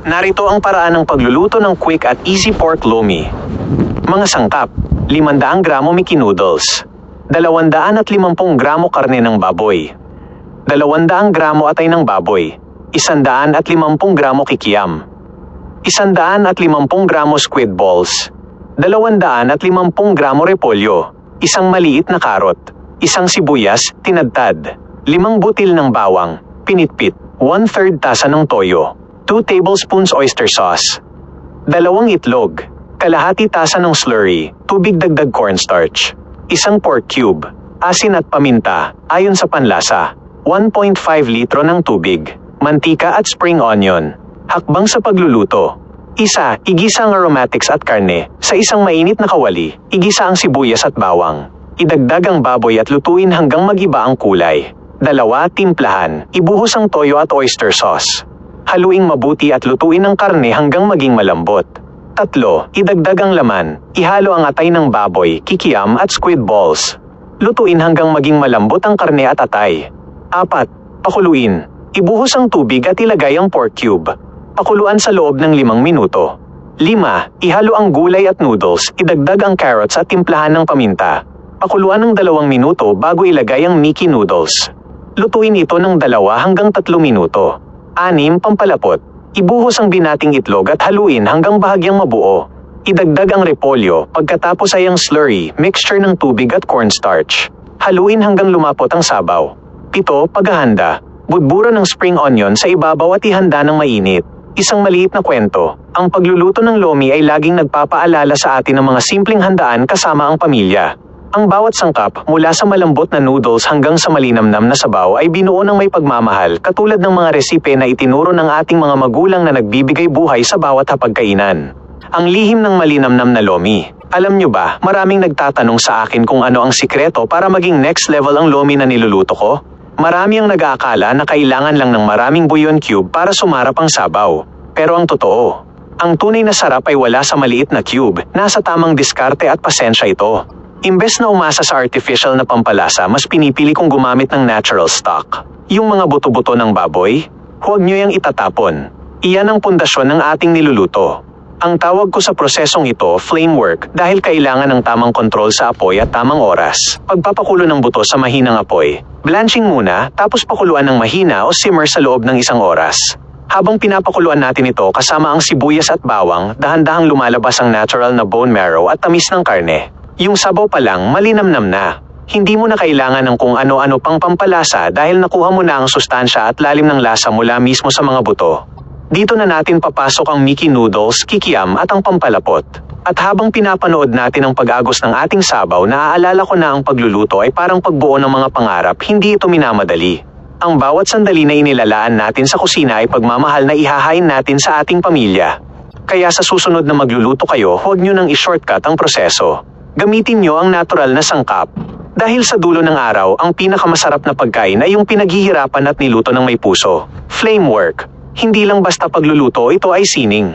Narito ang paraan ng pagluluto ng quick at easy pork lomi. Mga sangkap: 500 gramo Mickey noodles, 250 gramo karne ng baboy, 200 gramo atay ng baboy, 150 gramo kikiam, 150 gramo squid balls, 250 gramo repolyo, isang maliit na karot, isang sibuyas, tinadtad, 5 butil ng bawang, pinitpit, 1/3 tasa ng toyo, 2 tablespoons oyster sauce, 2 itlog, kalahati tasa ng slurry, tubig dagdag cornstarch, isang pork cube, asin at paminta, ayon sa panlasa, 1.5 litro ng tubig, mantika at spring onion. Hakbang sa pagluluto. Isa, igisa ang aromatics at karne. Sa isang mainit na kawali, igisa ang sibuyas at bawang. Idagdag ang baboy at lutuin hanggang mag-iba ang kulay. 2, timplahan. Ibuhos ang toyo at oyster sauce. Haluing mabuti at lutuin ang karne hanggang maging malambot. 3, idagdag ang laman. Ihalo ang atay ng baboy, kikiam at squid balls. Lutuin hanggang maging malambot ang karne at atay. 4, pakuluin. Ibuhos ang tubig at ilagay ang pork cube. Pakuluan sa loob ng 5 minuto. 5, ihalo ang gulay at noodles. Idagdag ang carrots at timplahan ng paminta. Pakuluan ng 2 minuto bago ilagay ang Mickey noodles. Lutuin ito ng 2 hanggang 3 minuto. 6, pampalapot. Ibuhos ang binating itlog at haluin hanggang bahagyang mabuo. Idagdag ang repolyo, pagkatapos ay ang slurry, mixture ng tubig at cornstarch. Haluin hanggang lumapot ang sabaw. 7, paghahanda. Budburan ng spring onion sa ibabaw at ihanda ng mainit. Isang maliit na kwento, ang pagluluto ng lomi ay laging nagpapaalala sa atin ng mga simpleng handaan kasama ang pamilya. Ang bawat sangkap, mula sa malambot na noodles hanggang sa malinamnam na sabaw ay binuo ng may pagmamahal, katulad ng mga resipe na itinuro ng ating mga magulang na nagbibigay buhay sa bawat hapagkainan. Ang lihim ng malinamnam na lomi. Alam nyo ba, maraming nagtatanong sa akin kung ano ang sikreto para maging next level ang lomi na niluluto ko? Marami ang nag-aakala na kailangan lang ng maraming bouillon cube para sumarap ang sabaw. Pero ang totoo, ang tunay na sarap ay wala sa maliit na cube, nasa tamang diskarte at pasensya ito. Imbes na umasa sa artificial na pampalasa, mas pinipili kong gumamit ng natural stock. Yung mga buto-buto ng baboy, huwag nyo yang itatapon. Iyan ang pundasyon ng ating niluluto. Ang tawag ko sa prosesong ito, flame work, dahil kailangan ng tamang kontrol sa apoy at tamang oras. Pagpapakulo ng buto sa mahinang apoy. Blanching muna, tapos pakuluan ng mahina o simmer sa loob ng 1 oras. Habang pinapakuluan natin ito kasama ang sibuyas at bawang, dahan-dahang lumalabas ang natural na bone marrow at tamis ng karne. Yung sabaw pa lang, malinamnam na. Hindi mo na kailangan ng kung ano-ano pang pampalasa dahil nakuha mo na ang sustansya at lalim ng lasa mula mismo sa mga buto. Dito na natin papasok ang Mickey noodles, kikiam at ang pampalapot. At habang pinapanood natin ang pag-agos ng ating sabaw, naaalala ko na ang pagluluto ay parang pagbuo ng mga pangarap, hindi ito minamadali. Ang bawat sandali na inilalaan natin sa kusina ay pagmamahal na ihahain natin sa ating pamilya. Kaya sa susunod na magluluto kayo, huwag nyo nang i-shortcut ang proseso. Gamitin nyo ang natural na sangkap. Dahil sa dulo ng araw, ang pinakamasarap na pagkain ay yung pinaghihirapan at niluto ng may puso. Flame work. Hindi lang basta pagluluto, ito ay sining.